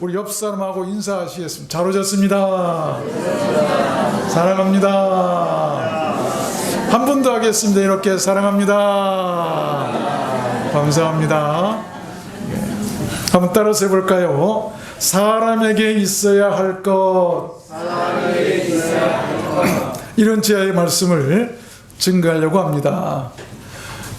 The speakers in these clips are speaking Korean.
우리 옆 사람하고 인사하시겠습니다. 잘 오셨습니다. 사랑합니다. 한 번 더 하겠습니다. 이렇게 사랑합니다. 감사합니다. 한번 따라서 해볼까요? 사람에게 있어야 할 것. 이런 제의 말씀을 증거하려고 합니다.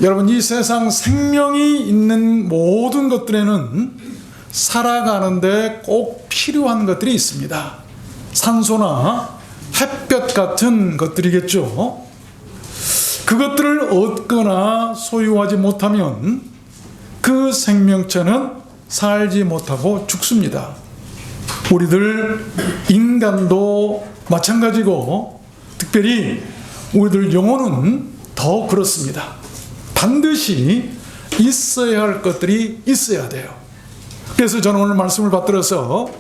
여러분, 이 세상 생명이 있는 모든 것들에는 살아가는데 꼭 필요한 것들이 있습니다. 산소나 햇볕 같은 것들이겠죠. 그것들을 얻거나 소유하지 못하면 그 생명체는 살지 못하고 죽습니다. 우리들 인간도 마찬가지고, 특별히 우리들 영혼은 더 그렇습니다. 반드시 있어야 할 것들이 있어야 돼요. 그래서 저는 오늘 말씀을 받들어서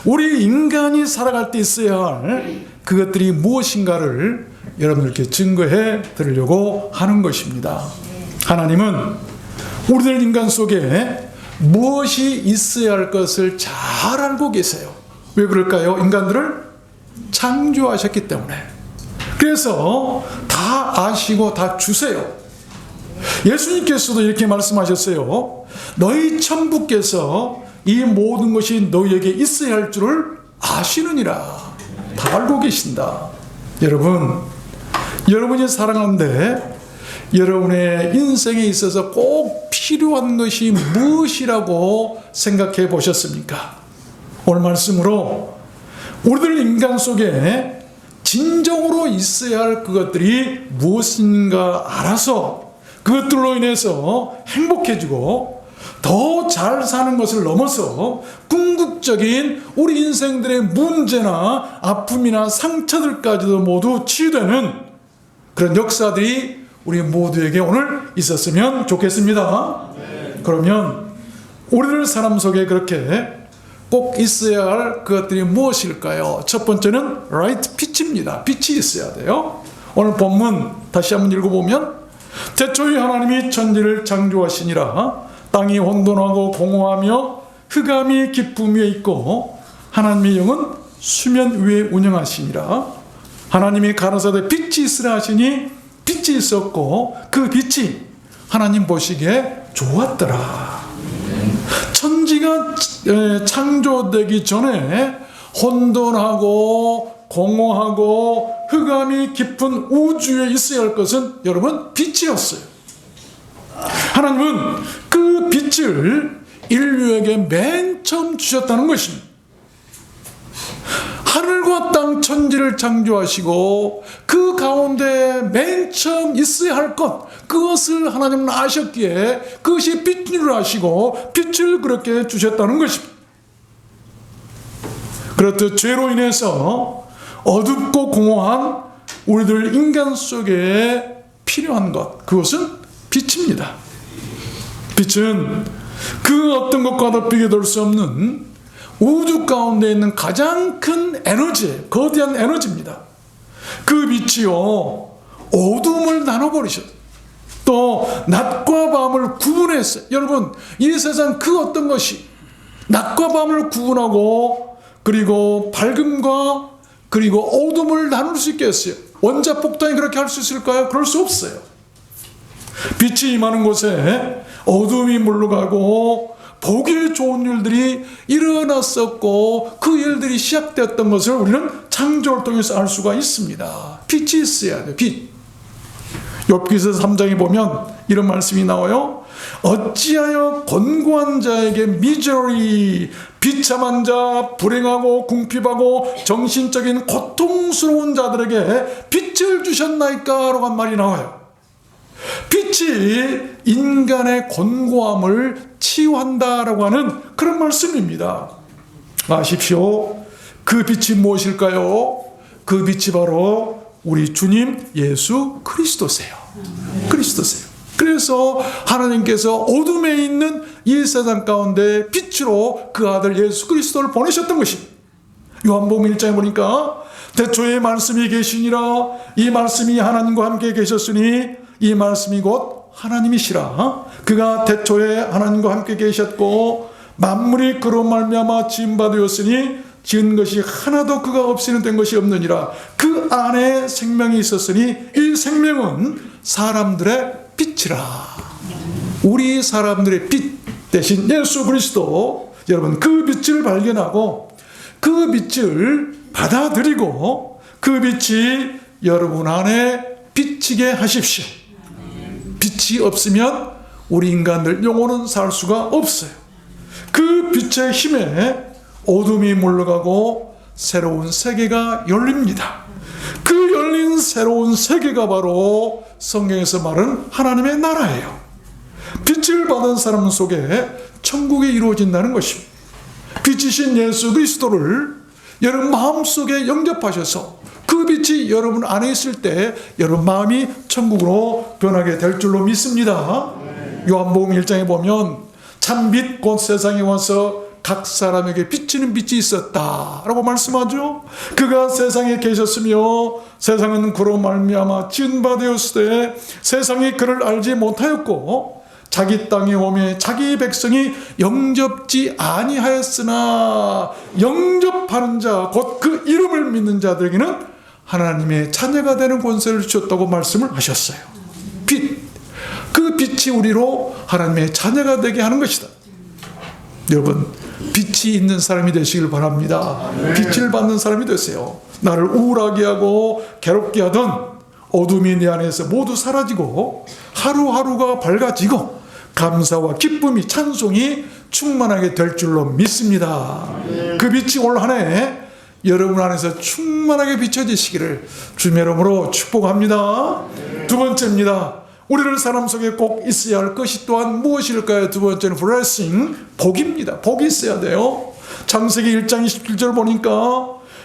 우리 인간이 살아갈 때 있어야 할 그것들이 무엇인가를 여러분들께 증거해 드리려고 하는 것입니다. 하나님은 우리들 인간 속에 무엇이 있어야 할 것을 잘 알고 계세요. 왜 그럴까요? 인간들을 창조하셨기 때문에. 그래서 다 아시고 다 주세요. 예수님께서도 이렇게 말씀하셨어요. 너희 천부께서 이 모든 것이 너희에게 있어야 할 줄을 아시느니라. 다 알고 계신다. 여러분, 여러분이 살아가는데 여러분의 인생에 있어서 꼭 필요한 것이 무엇이라고 생각해 보셨습니까? 오늘 말씀으로 우리들 인간 속에 진정으로 있어야 할 그것들이 무엇인가 알아서 그것들로 인해서 행복해지고 더 잘 사는 것을 넘어서 궁극적인 우리 인생들의 문제나 아픔이나 상처들까지도 모두 치유되는 그런 역사들이 우리 모두에게 오늘 있었으면 좋겠습니다. 그러면 우리들 삶 속에 그렇게 꼭 있어야 할 그것들이 무엇일까요? 첫 번째는 라이트 빛입니다. 빛이 있어야 돼요. 오늘 본문 다시 한번 읽어보면, 태초에 하나님이 천지를 창조하시니라. 땅이 혼돈하고 공허하며 흑암이 깊음 위에 있고 하나님의 영은 수면 위에 운영하시니라. 하나님이 가라사대 빛이 있으라 하시니 빛이 있었고 그 빛이 하나님 보시기에 좋았더라. 천지가 창조되기 전에 혼돈하고 공허하고 흑암이 깊은 우주에 있어야 할 것은 여러분 빛이었어요. 하나님은 그 빛을 인류에게 맨 처음 주셨다는 것입니다. 하늘과 땅 천지를 창조하시고 그 가운데 맨 처음 있어야 할 것, 그것을 하나님은 아셨기에 그것이 빛을 아시고 빛을 그렇게 주셨다는 것입니다. 그렇듯 죄로 인해서 어둡고 공허한 우리들 인간 속에 필요한 것, 그것은 빛입니다. 빛은 그 어떤 것과도 비교될 수 없는 우주 가운데 있는 가장 큰 에너지, 거대한 에너지입니다. 그 빛이요, 어둠을 나눠버리셨어요. 또 낮과 밤을 구분했어요. 여러분, 이 세상 그 어떤 것이 낮과 밤을 구분하고 그리고 밝음과 그리고 어둠을 나눌 수 있겠어요? 원자폭탄이 그렇게 할 수 있을까요? 그럴 수 없어요. 빛이 임하는 곳에 어둠이 물러가고 보기 좋은 일들이 일어났었고 그 일들이 시작되었던 것을 우리는 창조를 통해서 알 수가 있습니다. 빛이 있어야 돼요. 빛. 욥기서 3장에 보면 이런 말씀이 나와요. 어찌하여 권고한 자에게 미저리, 비참한 자, 불행하고 궁핍하고 정신적인 고통스러운 자들에게 빛을 주셨나이까? 라고 한 말이 나와요. 빛이 인간의 곤고함을 치유한다라고 하는 그런 말씀입니다. 아십시오. 그 빛이 무엇일까요? 그 빛이 바로 우리 주님 예수 그리스도세요. 그리스도세요. 그래서 하나님께서 어둠에 있는 이 세상 가운데 빛으로 그 아들 예수 그리스도를 보내셨던 것입니다. 요한복음 1장에 보니까 태초에 말씀이 계시니라. 이 말씀이 하나님과 함께 계셨으니 이 말씀이 곧 하나님이시라. 그가 태초에 하나님과 함께 계셨고 만물이 그로 말미암아 지은 바 되었으니 지은 것이 하나도 그가 없이는 된 것이 없느니라. 그 안에 생명이 있었으니 이 생명은 사람들의 빛이라. 우리 사람들의 빛 대신 예수 그리스도, 여러분 그 빛을 발견하고 그 빛을 받아들이고 그 빛이 여러분 안에 비치게 하십시오. 빛이 없으면 우리 인간들 영혼은 살 수가 없어요. 그 빛의 힘에 어둠이 물러가고 새로운 세계가 열립니다. 그 열린 새로운 세계가 바로 성경에서 말하는 하나님의 나라예요. 빛을 받은 사람 속에 천국이 이루어진다는 것입니다. 빛이신 예수 그리스도를 여러분 마음속에 영접하셔서 그 빛이 여러분 안에 있을 때 여러분 마음이 천국으로 변하게 될 줄로 믿습니다. 요한복음 1장에 보면 참빛 곧 세상에 와서 각 사람에게 비치는 빛이 있었다라고 말씀하죠. 그가 세상에 계셨으며 세상은 그로 말미암아 지은 바 되었을 때 세상이 그를 알지 못하였고 자기 땅에 오매 자기 백성이 영접지 아니하였으나 영접하는 자 곧 그 이름을 믿는 자들에게는 하나님의 자녀가 되는 권세를 주셨다고 말씀을 하셨어요. 빛, 그 빛이 우리로 하나님의 자녀가 되게 하는 것이다. 여러분 빛이 있는 사람이 되시길 바랍니다. 빛을 받는 사람이 되세요. 나를 우울하게 하고 괴롭게 하던 어둠이 내 안에서 모두 사라지고 하루하루가 밝아지고 감사와 기쁨이 찬송이 충만하게 될 줄로 믿습니다. 그 빛이 올 한 해 여러분 안에서 충만하게 비춰지시기를 주님의 이름으로 축복합니다. 두 번째입니다. 우리를 사람 속에 꼭 있어야 할 것이 또한 무엇일까요? 두 번째는 blessing, 복입니다. 복이 있어야 돼요. 창세기 1장 27절 보니까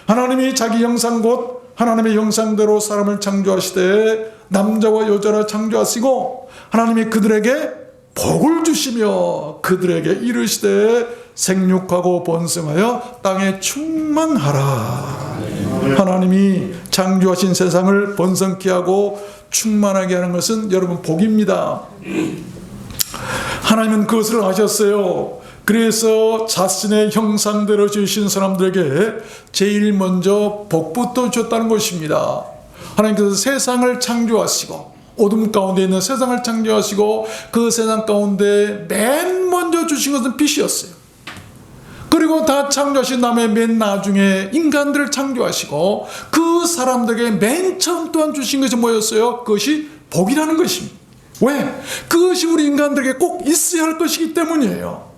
하나님이 자기 형상 곧 하나님의 형상대로 사람을 창조하시되 남자와 여자를 창조하시고 하나님이 그들에게 복을 주시며 그들에게 이르시되 생육하고 번성하여 땅에 충만하라. 하나님이 창조하신 세상을 번성케 하고 충만하게 하는 것은 여러분 복입니다. 하나님은 그것을 아셨어요. 그래서 자신의 형상대로 지으신 사람들에게 제일 먼저 복부터 줬다는 것입니다. 하나님께서 세상을 창조하시고 어둠 가운데 있는 세상을 창조하시고 그 세상 가운데 맨 먼저 주신 것은 빛이었어요. 그리고 다 창조하신 다음에 맨 나중에 인간들을 창조하시고 그 사람들에게 맨 처음 또한 주신 것이 뭐였어요? 그것이 복이라는 것입니다. 왜? 그것이 우리 인간들에게 꼭 있어야 할 것이기 때문이에요.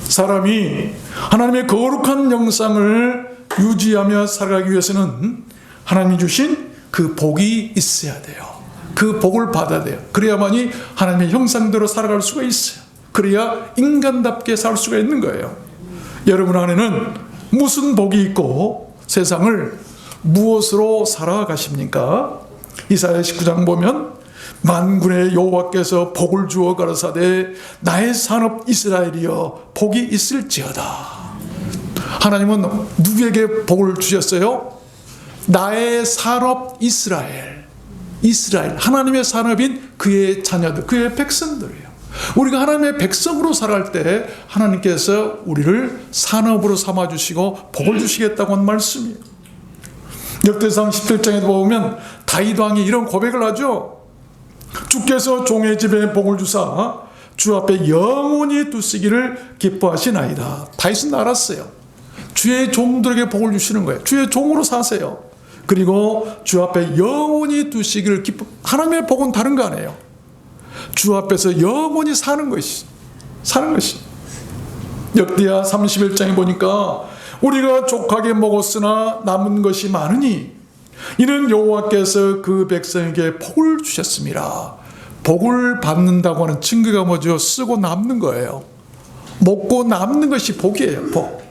사람이 하나님의 거룩한 영상을 유지하며 살아가기 위해서는 하나님이 주신 그 복이 있어야 돼요. 그 복을 받아야 돼요. 그래야만이 하나님의 형상대로 살아갈 수가 있어요. 그래야 인간답게 살 수가 있는 거예요. 여러분 안에는 무슨 복이 있고 세상을 무엇으로 살아가십니까? 이사야 19장 보면 만군의 여호와께서 복을 주어 가라사대 나의 산업 이스라엘이여 복이 있을지어다. 하나님은 누구에게 복을 주셨어요? 나의 산업 이스라엘. 이스라엘, 하나님의 산업인 그의 자녀들, 그의 백성들이에요. 우리가 하나님의 백성으로 살아갈 때 하나님께서 우리를 산업으로 삼아주시고 복을 주시겠다고 한 말씀이에요. 역대상 17장에 보면 다윗 왕이 이런 고백을 하죠. 주께서 종의 집에 복을 주사 주 앞에 영원히 두시기를 기뻐하시나이다. 다윗은 알았어요. 주의 종들에게 복을 주시는 거예요. 주의 종으로 사세요. 그리고 주 앞에 영원히 두시기를 하나님의 복은 다른 거 아니에요. 주 앞에서 영원히 사는 것이 역대하 31장에 보니까 우리가 족하게 먹었으나 남은 것이 많으니 이는 여호와께서 그 백성에게 복을 주셨습니다. 복을 받는다고 하는 증거가 뭐죠? 쓰고 남는 거예요. 먹고 남는 것이 복이에요. 복.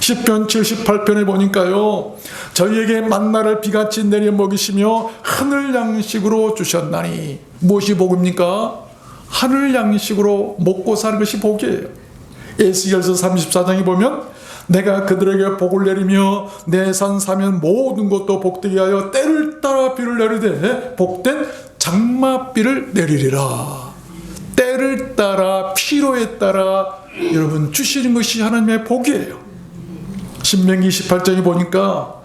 시편 78편에 보니까요, 저희에게 만나를 비같이 내려 먹이시며 하늘 양식으로 주셨나니. 무엇이 복입니까? 하늘 양식으로 먹고 사는 것이 복이에요. 에스겔서 34장에 보면 내가 그들에게 복을 내리며 내 산 사면 모든 것도 복되게 하여 때를 따라 비를 내리되 복된 장마비를 내리리라. 때를 따라 필요에 따라 여러분 주시는 것이 하나님의 복이에요. 신명기 28장에 보니까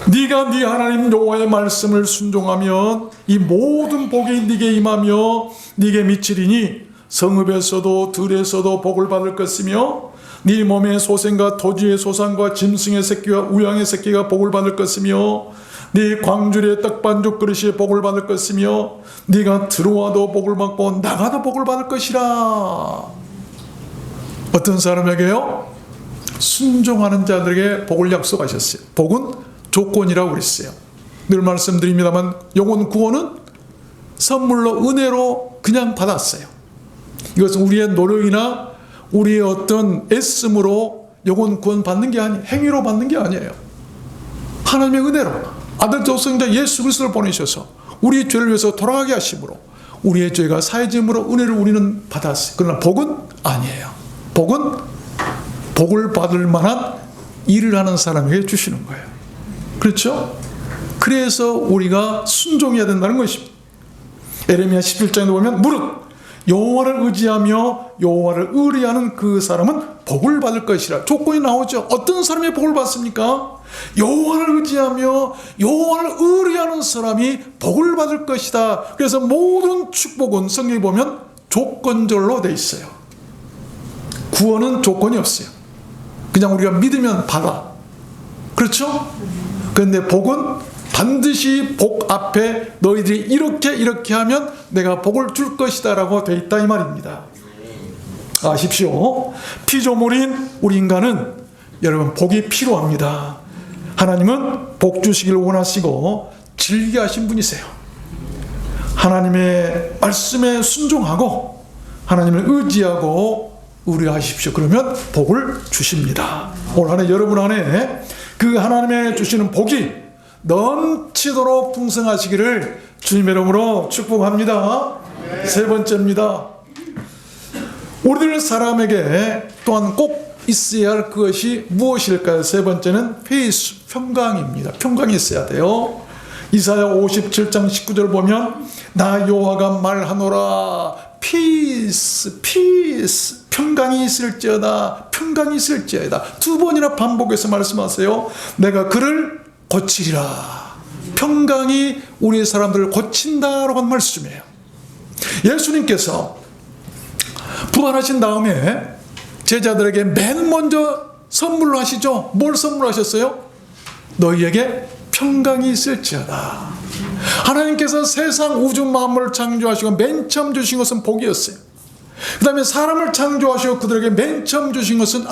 네가 네 하나님 여호와의 말씀을 순종하면 이 모든 복이 네게 임하며 네게 미치리니 성읍에서도 들에서도 복을 받을 것이며 네 몸의 소생과 토지의 소산과 짐승의 새끼와 우양의 새끼가 복을 받을 것이며 네 광주리의 떡반죽 그릇이 복을 받을 것이며 네가 들어와도 복을 받고 나가도 복을 받을 것이라. 어떤 사람에게요? 순종하는 자들에게 복을 약속하셨어요. 복은 조건이라고 그랬어요. 늘 말씀드립니다만 영혼 구원은 선물로 은혜로 그냥 받았어요. 이것은 우리의 노력이나 우리의 어떤 애씀으로 영혼 구원 받는 게 아니에요. 행위로 받는 게 아니에요. 하나님의 은혜로 아들 독생자 예수 그리스도를 보내셔서 우리 죄를 위해서 돌아가게 하심으로 우리의 죄가 사해짐으로 은혜를 우리는 받았어요. 그러나 복은 아니에요. 복은 복을 받을 만한 일을 하는 사람에게 주시는 거예요. 그렇죠? 그래서 우리가 순종해야 된다는 것입니다. 에레미야 11장에 보면 무릇 여호와를 의지하며 여호와를 의뢰하는 그 사람은 복을 받을 것이라. 조건이 나오죠. 어떤 사람이 복을 받습니까? 여호와를 의지하며 여호와를 의뢰하는 사람이 복을 받을 것이다. 그래서 모든 축복은 성경에 보면 조건절로 돼 있어요. 구원은 조건이 없어요. 그냥 우리가 믿으면 받아. 그렇죠? 그런데 복은 반드시 복 앞에 너희들이 이렇게 하면 내가 복을 줄 것이다 라고 되어 있다 이 말입니다. 아십시오. 피조물인 우리 인간은 여러분 복이 필요합니다. 하나님은 복 주시기를 원하시고 즐겨하신 분이세요. 하나님의 말씀에 순종하고 하나님을 의지하고 의뢰하십시오. 그러면 복을 주십니다. 올 한 해 여러분 안에 그 하나님의 주시는 복이 넘치도록 풍성하시기를 주님의 이름으로 축복합니다. 네. 세 번째입니다. 우리들 사람에게 또한 꼭 있어야 할 그것이 무엇일까요? 세 번째는 페이스, 평강입니다. 평강이 있어야 돼요. 이사야 57장 19절 보면 나 여호와가 말하노라 피스 피스 평강이 있을지어다 평강이 있을지어다. 두 번이나 반복해서 말씀하세요. 내가 그를 고치리라. 평강이 우리 사람들을 고친다라고 한 말씀이에요. 예수님께서 부활하신 다음에 제자들에게 맨 먼저 선물로 하시죠. 뭘 선물하셨어요? 너희에게 평강이 있을지어다. 하나님께서 세상 우주 만물을 창조하시고 맨 처음 주신 것은 복이었어요. 그 다음에 사람을 창조하시고 그들에게 맨 처음 주신 것은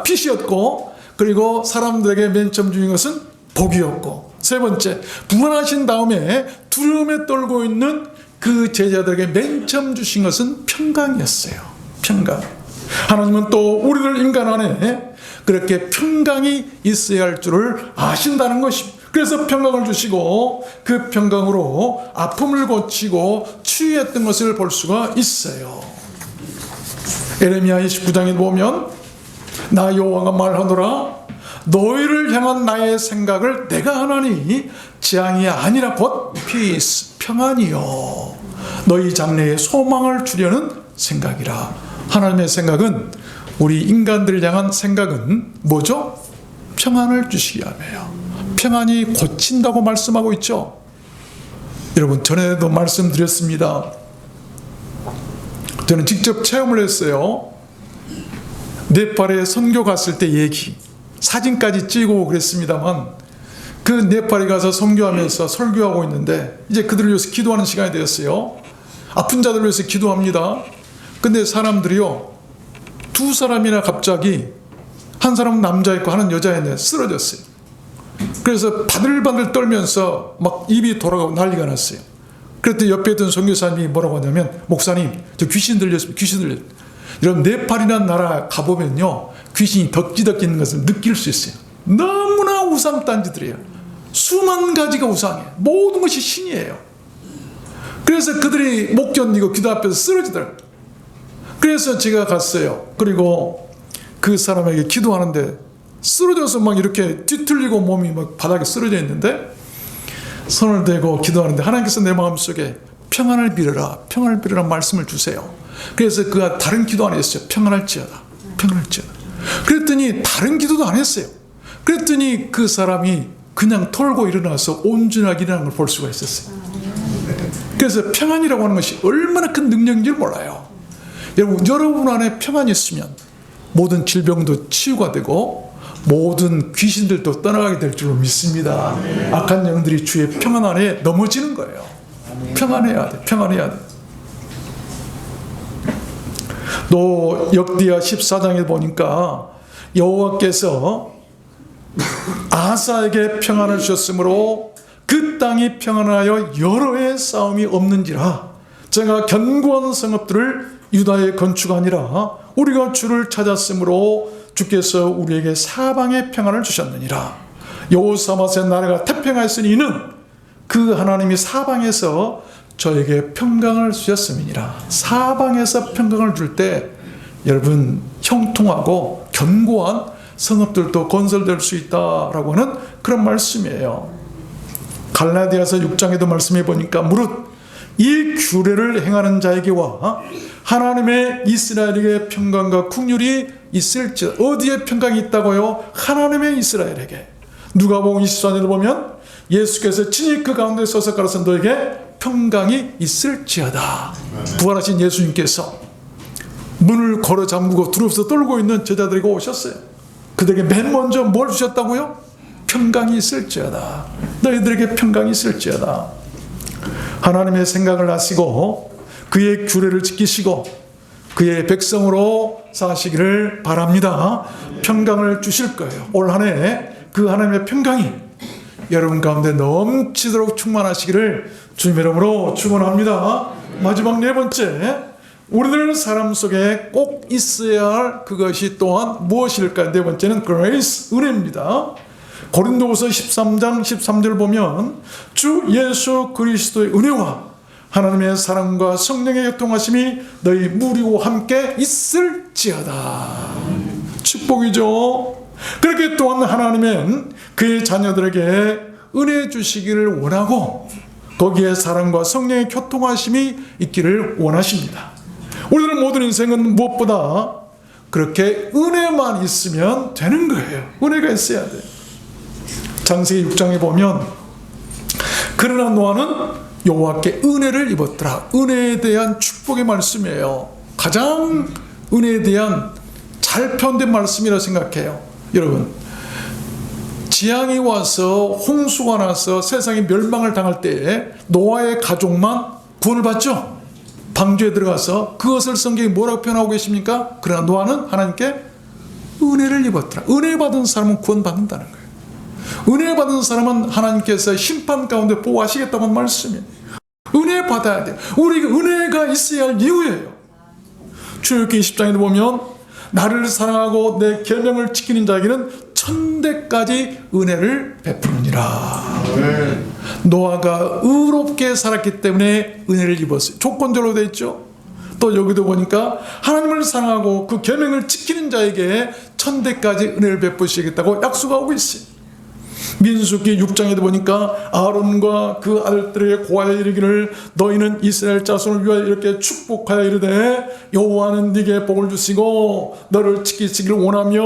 빛이었고, 그리고 사람들에게 맨 처음 주신 것은 복이었고, 세 번째 부활하신 다음에 두려움에 떨고 있는 그 제자들에게 맨 처음 주신 것은 평강이었어요. 평강. 하나님은 또 우리들 인간 안에 그렇게 평강이 있어야 할 줄을 아신다는 것입니다. 그래서 평강을 주시고 그 평강으로 아픔을 고치고 치유했던 것을 볼 수가 있어요. 에레미야 29장에 보면 나 여호와가 말하노라 너희를 향한 나의 생각을 내가 하나니 재앙이 아니라 곧 피스 평안이요 너희 장래에 소망을 주려는 생각이라. 하나님의 생각은, 우리 인간들을 향한 생각은 뭐죠? 평안을 주시기 위함이에요. 평안이 고친다고 말씀하고 있죠. 여러분, 전에도 말씀드렸습니다. 저는 직접 체험을 했어요. 네팔에 선교 갔을 때 얘기, 사진까지 찍고 그랬습니다만, 그 네팔에 가서 선교하면서 설교하고 있는데 이제 그들을 위해서 기도하는 시간이 되었어요. 아픈 자들을 위해서 기도합니다. 근데 사람들이요, 두 사람이나 갑자기, 한 사람은 남자였고 하나는 여자였는데 쓰러졌어요. 그래서 바들바들 떨면서 막 입이 돌아가고 난리가 났어요. 그랬더니 옆에 있던 선교사님이 뭐라고 하냐면, 목사님, 저 귀신 들렸습니다. 귀신 들렸어요. 여러분, 네팔이라는 나라 가보면요, 귀신이 덕지덕지 있는 것을 느낄 수 있어요. 너무나 우상단지들이에요. 수만 가지가 우상이에요. 모든 것이 신이에요. 그래서 그들이 못 견디고 기도 앞에서 쓰러지더라고요. 그래서 제가 갔어요. 그리고 그 사람에게 기도하는데 쓰러져서 막 이렇게 뒤틀리고 몸이 막 바닥에 쓰러져 있는데, 손을 대고 기도하는데 하나님께서 내 마음속에 평안을 빌어라, 평안을 빌어라 말씀을 주세요. 그래서 그가 다른 기도 안 했어요. 평안할지어다. 평안할지어다. 그랬더니 다른 기도도 안 했어요. 그랬더니 그 사람이 그냥 털고 일어나서 온전하게 일어나는 걸 볼 수가 있었어요. 그래서 평안이라고 하는 것이 얼마나 큰 능력인지 몰라요. 여러분 안에 평안이 있으면 모든 질병도 치유가 되고 모든 귀신들도 떠나가게 될 줄로 믿습니다. 악한 영들이 주의 평안 안에 넘어지는 거예요. 평안해야 돼. 평안해야 돼. 또 역대하 14장에 보니까 여호와께서 아사에게 평안을 주셨으므로 그 땅이 평안하여 여러 해 싸움이 없는지라 제가 견고한 성읍들을 유다에 건축하니라 우리가 주를 찾았으므로 주께서 우리에게 사방에 평안을 주셨느니라. 여호사밧의 나라가 태평하였으니 이는 그 하나님이 사방에서 저에게 평강을 주셨음이니라. 사방에서 평강을 줄 때 여러분 형통하고 견고한 성읍들도 건설될 수 있다라고 하는 그런 말씀이에요. 갈라디아서 6장에도 말씀해 보니까 무릇 이 규례를 행하는 자에게와 하나님의 이스라엘에게 평강과 긍휼이 있을지. 어디에 평강이 있다고요? 하나님의 이스라엘에게. 누가복음 24장에도 보면 예수께서 친히 그 가운데 서서 가라사 너에게 평강이 있을지어다. 부활하신 예수님께서 문을 걸어 잠그고 두려워서 떨고 있는 제자들에게 오셨어요. 그들에게 맨 먼저 뭘 주셨다고요? 평강이 있을지어다. 너희들에게 평강이 있을지어다. 하나님의 생각을 아시고 그의 규례를 지키시고 그의 백성으로 사시기를 바랍니다. 평강을 주실 거예요. 올 한 해 그 하나님의 평강이 여러분 가운데 넘치도록 충만하시기를 주님의 이름으로 축원합니다. 마지막 네 번째, 우리들 사람 속에 꼭 있어야 할 그것이 또한 무엇일까? 네 번째는 grace, 은혜입니다. 고린도후서 13장 13절 보면 주 예수 그리스도의 은혜와 하나님의 사랑과 성령의 교통하심이 너희 무리와 함께 있을지어다. 축복이죠. 그렇게 또한 하나님은 그의 자녀들에게 은혜 주시기를 원하고 거기에 사랑과 성령의 교통하심이 있기를 원하십니다. 우리들은 모든 인생은 무엇보다 그렇게 은혜만 있으면 되는 거예요. 은혜가 있어야 돼요. 창세기 6장에 보면 그러나 노아는 여호와께 은혜를 입었더라. 은혜에 대한 축복의 말씀이에요. 가장 은혜에 대한 잘 표현된 말씀이라고 생각해요. 여러분, 재앙이 와서 홍수가 나서 세상이 멸망을 당할 때에 노아의 가족만 구원을 받죠. 방주에 들어가서 그것을 성경이 뭐라고 표현하고 계십니까? 그러나 노아는 하나님께 은혜를 입었더라. 은혜 받은 사람은 구원받는다는 거예요. 은혜 받은 사람은 하나님께서 심판 가운데 보호하시겠다는 말씀이에요. 은혜 받아야 돼요. 우리가 은혜가 있어야 할 이유예요. 출애굽기 20장에도 보면 나를 사랑하고 내 계명을 지키는 자에게는 천대까지 은혜를 베푸느니라. 노아가 의롭게 살았기 때문에 은혜를 입었어요. 조건적으로 되어 있죠. 또 여기도 보니까 하나님을 사랑하고 그 계명을 지키는 자에게 천대까지 은혜를 베푸시겠다고 약속하고 있어요. 민수기 6장에도 보니까 아론과 그 아들들에게 고하여 이르기를 너희는 이스라엘 자손을 위하여 이렇게 축복하여 이르되 여호와는 네게 복을 주시고 너를 지키시기를 원하며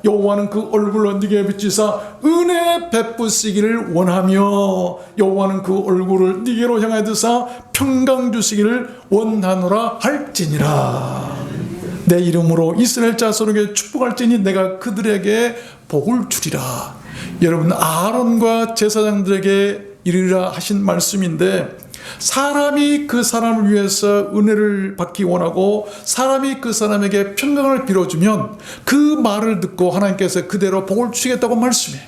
여호와는 그 얼굴로 네게 비치사 은혜 베푸시기를 원하며 여호와는 그 얼굴을 네게로 향하여 드사 평강 주시기를 원하노라 할지니라. 내 이름으로 이스라엘 자손에게 축복할지니 내가 그들에게 복을 주리라. 여러분, 아론과 제사장들에게 이르라 하신 말씀인데 사람이 그 사람을 위해서 은혜를 받기 원하고 사람이 그 사람에게 평강을 빌어주면 그 말을 듣고 하나님께서 그대로 복을 주시겠다고 말씀해요.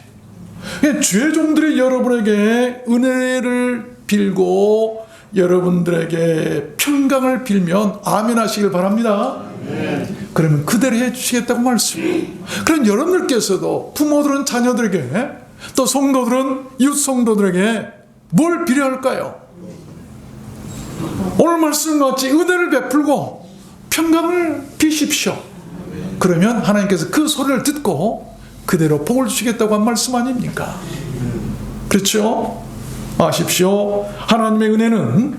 주의 종들이 여러분에게 은혜를 빌고 여러분들에게 평강을 빌면 아멘 하시길 바랍니다. 그러면 그대로 해주시겠다고 말씀해요. 그럼 여러분들께서도 부모들은 자녀들에게 또 성도들은 이웃 성도들에게 뭘 빌어할까요? 오늘 말씀같이 은혜를 베풀고 평강을 비십시오. 그러면 하나님께서 그 소리를 듣고 그대로 복을 주시겠다고 한 말씀 아닙니까? 그렇죠? 아십시오. 하나님의 은혜는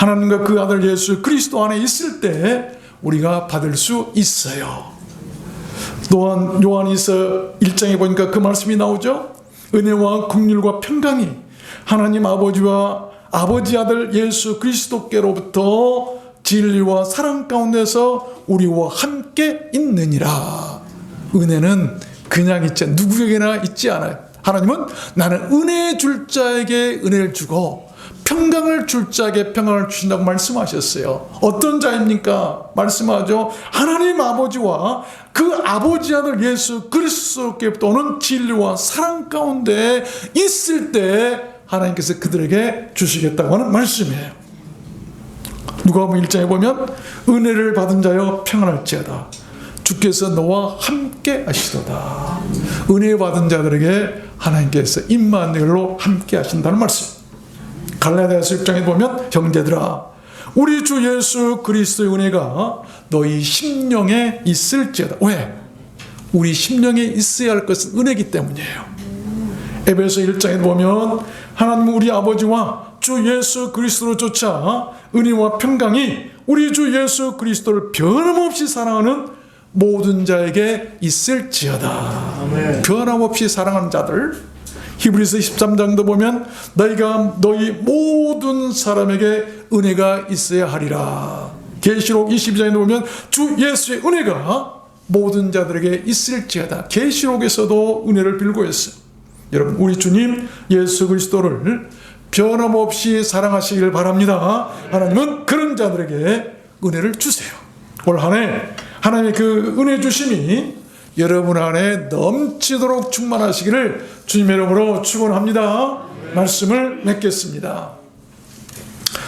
하나님과 그 아들 예수 그리스도 안에 있을 때 우리가 받을 수 있어요. 또한 요한일서 1장에 보니까 그 말씀이 나오죠. 은혜와 긍휼과 평강이 하나님 아버지와 아버지 아들 예수 그리스도께로부터 진리와 사랑 가운데서 우리와 함께 있느니라. 은혜는 그냥 있지, 누구에게나 있지 않아요. 하나님은 나는 은혜 줄 자에게 은혜를 주고 평강을 줄 자에게 평강을 주신다고 말씀하셨어요. 어떤 자입니까? 말씀하죠. 하나님 아버지와 그 아버지 아들 예수 그리스도께로부터 오는 진리와 사랑 가운데 있을 때 하나님께서 그들에게 주시겠다고 하는 말씀이에요. 누가복음 1장에 보면 은혜를 받은 자여 평안할지어다 주께서 너와 함께 하시도다. 은혜 받은 자들에게 하나님께서 임마누엘로 함께 하신다는 말씀. 갈라디아서 6장에 보면 형제들아 우리 주 예수 그리스도의 은혜가 너희 심령에 있을지어다. 왜? 우리 심령에 있어야 할 것은 은혜이기 때문이에요. 에베소 1장에 보면 하나님 우리 아버지와 주 예수 그리스도로 쫓아 은혜와 평강이 우리 주 예수 그리스도를 변함없이 사랑하는 모든 자에게 있을지어다. 아멘. 변함없이 사랑하는 자들. 히브리서 13장도 보면 너희가 너희 모든 사람에게 은혜가 있어야 하리라. 계시록 22장에 보면 주 예수의 은혜가 모든 자들에게 있을지어다. 계시록에서도 은혜를 빌고 있어요. 여러분 우리 주님 예수 그리스도를 변함없이 사랑하시길 바랍니다. 하나님은 그런 자들에게 은혜를 주세요. 올 한 해 하나님의 그 은혜 주심이 여러분 안에 넘치도록 충만하시기를 주님의 이름으로 축원합니다. 말씀을 맺겠습니다.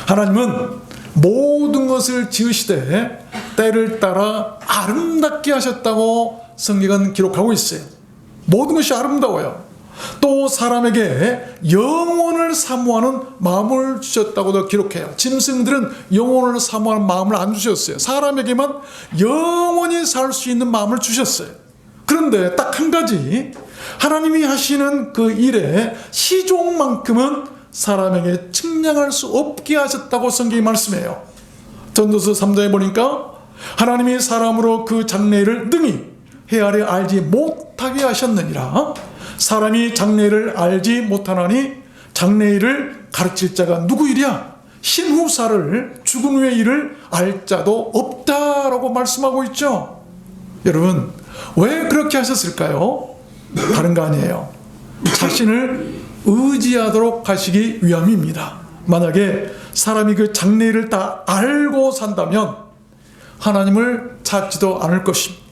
하나님은 모든 것을 지으시되 때를 따라 아름답게 하셨다고 성경은 기록하고 있어요. 모든 것이 아름다워요. 또 사람에게 영혼을 사모하는 마음을 주셨다고도 기록해요. 짐승들은 영혼을 사모하는 마음을 안 주셨어요. 사람에게만 영원히 살 수 있는 마음을 주셨어요. 그런데 딱 한 가지, 하나님이 하시는 그 일의 시종만큼은 사람에게 측량할 수 없게 하셨다고 성경이 말씀해요. 전도서 3장에 보니까 하나님이 사람으로 그 장래일을 능히 헤아려 알지 못하게 하셨느니라. 사람이 장래일을 알지 못하나니 장래일을 가르칠 자가 누구이랴? 신후사를 죽은 후의 일을 알 자도 없다라고 말씀하고 있죠. 여러분 왜 그렇게 하셨을까요? 다른 거 아니에요. 자신을 의지하도록 하시기 위함입니다. 만약에 사람이 그 장래일을 다 알고 산다면 하나님을 찾지도 않을 것입니다.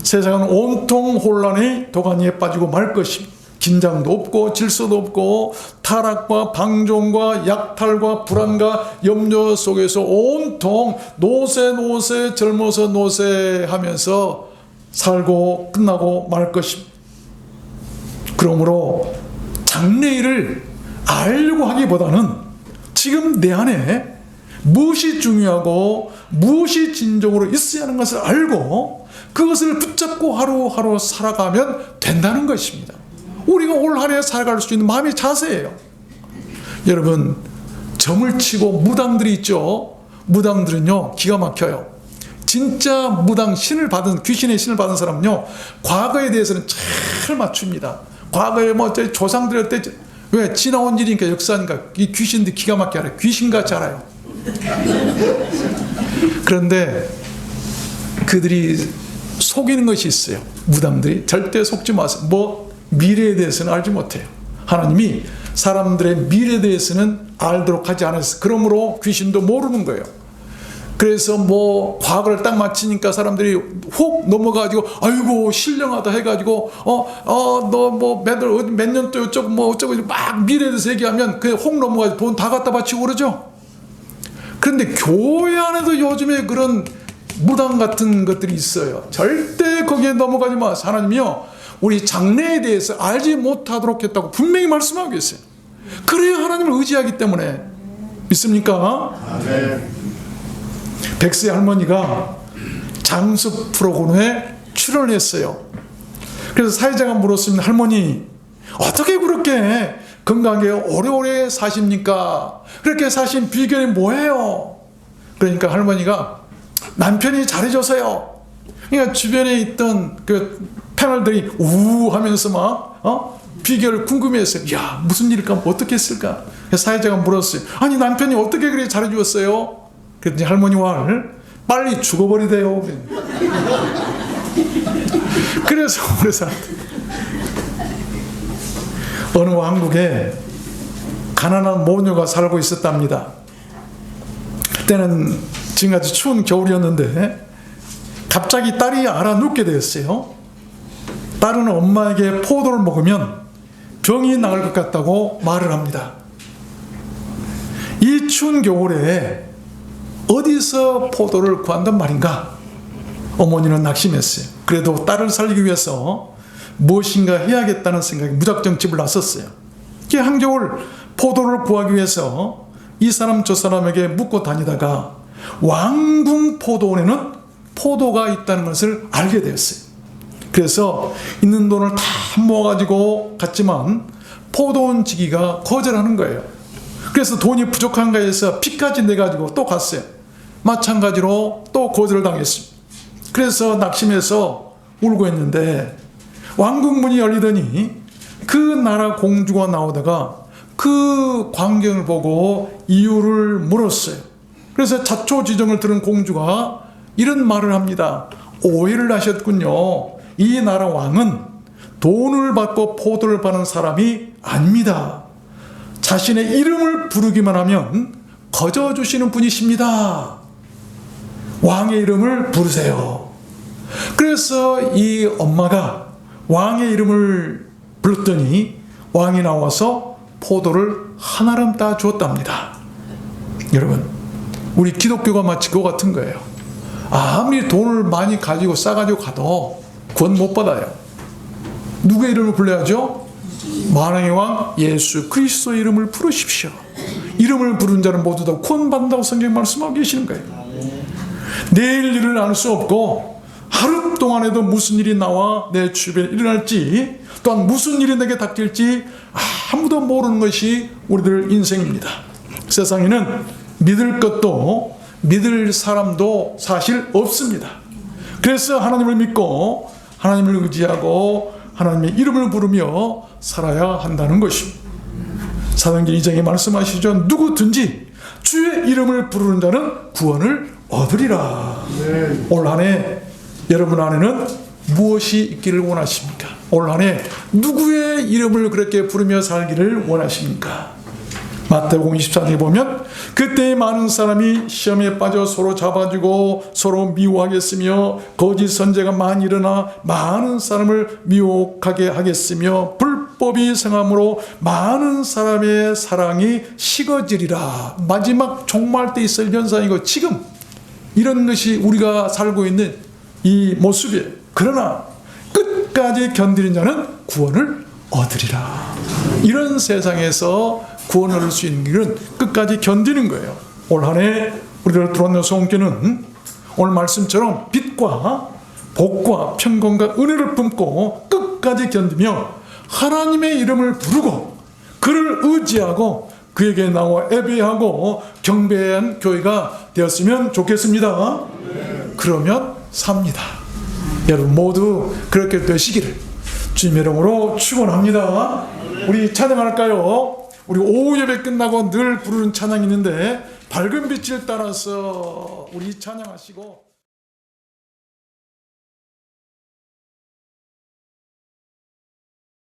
세상은 온통 혼란의 도가니에 빠지고 말 것입니다. 긴장도 없고 질서도 없고 타락과 방종과 약탈과 불안과 염려 속에서 온통 노세 젊어서 노세하면서 살고 끝나고 말 것입니다. 그러므로 장래일을 알려고 하기보다는 지금 내 안에 무엇이 중요하고 무엇이 진정으로 있어야 하는 것을 알고 그것을 붙잡고 하루하루 살아가면 된다는 것입니다. 우리가 올 한 해 살아갈 수 있는 마음의 자세예요. 여러분 점을 치고 무당들이 있죠. 무당들은요 기가 막혀요. 진짜 무당 신을 받은 귀신의 신을 받은 사람은요 과거에 대해서는 잘 맞춥니다. 과거에 뭐 조상들의 때 왜 지나온 일이니까 역사니까 이 귀신들 기가 막히게 알아요. 귀신같이 알아요. 그런데 그들이 속이는 것이 있어요. 무당들이 절대 속지 마세요. 뭐 미래에 대해서는 알지 못해요. 하나님이 사람들의 미래에 대해서는 알도록 하지 않았어요. 그러므로 귀신도 모르는 거예요. 그래서 뭐 과거를 딱 마치니까 사람들이 훅 넘어가지고 아이고 신령하다 해가지고 너 뭐 몇 년 또 어쩌고 뭐 어쩌고 막 미래에 대해서 얘기하면 그냥 혹 넘어가지고 돈 다 갖다 바치고 그러죠. 그런데 교회 안에도 요즘에 그런 무당 같은 것들이 있어요. 절대 거기에 넘어가지 마세요. 하나님이요 우리 장래에 대해서 알지 못하도록 했다고 분명히 말씀하고 계세요. 그래야 하나님을 의지하기 때문에. 믿습니까? 아멘. 백세 할머니가 장수 프로그램에 출연을 했어요. 그래서 사회자가 물었습니다. 할머니 어떻게 그렇게 건강하게 오래오래 사십니까? 그렇게 사신 비결이 뭐예요? 그러니까 할머니가 남편이 잘해줘서요. 그러니까 주변에 있던 그 패널들이 우 하면서 막 비결을 궁금해했어요. 야, 무슨 일일까? 어떻게 했을까? 사회자가 물었어요. 아니, 남편이 어떻게 그렇게 잘해주었어요? 그랬더니 할머니 말 빨리 죽어버리대요. 그래서 우리 사람 어느 왕국에 가난한 모녀가 살고 있었답니다. 그때는 지금같이 추운 겨울이었는데 갑자기 딸이 알아 눕게 되었어요. 딸은 엄마에게 포도를 먹으면 병이 나을 것 같다고 말을 합니다. 이 추운 겨울에 어디서 포도를 구한단 말인가? 어머니는 낙심했어요. 그래도 딸을 살리기 위해서 무엇인가 해야겠다는 생각에 무작정 집을 나섰어요. 한겨울 포도를 구하기 위해서 이 사람 저 사람에게 묻고 다니다가 왕궁 포도원에는 포도가 있다는 것을 알게 되었어요. 그래서 있는 돈을 다 모아가지고 갔지만 포도원 지기가 거절하는 거예요. 그래서 돈이 부족한가 해서 피까지 내가지고 또 갔어요. 마찬가지로 또 거절을 당했습니다. 그래서 낙심해서 울고 있는데 왕궁문이 열리더니 그 나라 공주가 나오다가 그 광경을 보고 이유를 물었어요. 그래서 자초지종을 들은 공주가 이런 말을 합니다. 오해를 하셨군요. 이 나라 왕은 돈을 받고 포도를 파는 사람이 아닙니다. 자신의 이름을 부르기만 하면 거저주시는 분이십니다. 왕의 이름을 부르세요. 그래서 이 엄마가 왕의 이름을 불렀더니 왕이 나와서 포도를 한아름 따 주었답니다. 여러분, 우리 기독교가 마치 그거 같은 거예요. 아무리 돈을 많이 가지고 싸가지고 가도 구원 못 받아요. 누구의 이름을 불러야죠? 만왕의 왕 예수 그리스도의 이름을 부르십시오. 이름을 부른 자는 모두 다 구원받는다고 성경에 말씀하고 계시는 거예요. 내일 일을 알 수 없고 하루 동안에도 무슨 일이 나와 내 주변에 일어날지 또한 무슨 일이 내게 닥칠지 아무도 모르는 것이 우리들 인생입니다. 세상에는 믿을 것도 믿을 사람도 사실 없습니다. 그래서 하나님을 믿고 하나님을 의지하고 하나님의 이름을 부르며 살아야 한다는 것입니다. 사도행전 2장에 말씀하시죠. 누구든지 주의 이름을 부르는 자는 구원을 얻으리라. 네. 올 한 해 여러분 안에는 무엇이 있기를 원하십니까? 올 한 해 누구의 이름을 그렇게 부르며 살기를 원하십니까? 마태복음 24장에 보면 그때 많은 사람이 시험에 빠져 서로 잡아주고 서로 미워하겠으며 거짓 선지자가 많이 일어나 많은 사람을 미혹하게 하겠으며 불법이 성함으로 많은 사람의 사랑이 식어지리라. 마지막 종말 때 있을 현상이고 지금 이런 것이 우리가 살고 있는 이 모습이에요. 그러나 끝까지 견디는 자는 구원을 얻으리라. 이런 세상에서 구원을 얻을 수 있는 길은 끝까지 견디는 거예요. 올 한 해 우리들 들어온 성교는 오늘 말씀처럼 빛과 복과 평강과 은혜를 품고 끝까지 견디며 하나님의 이름을 부르고 그를 의지하고 그에게 나와 예배하고 경배한 교회가 되었으면 좋겠습니다. 그러면 삽니다. 여러분 모두 그렇게 되시기를 주님의 이름으로 축원합니다. 우리 찬양할까요? 우리 오후 예배 끝나고 늘 부르는 찬양이 있는데 밝은 빛을 따라서 우리 찬양하시고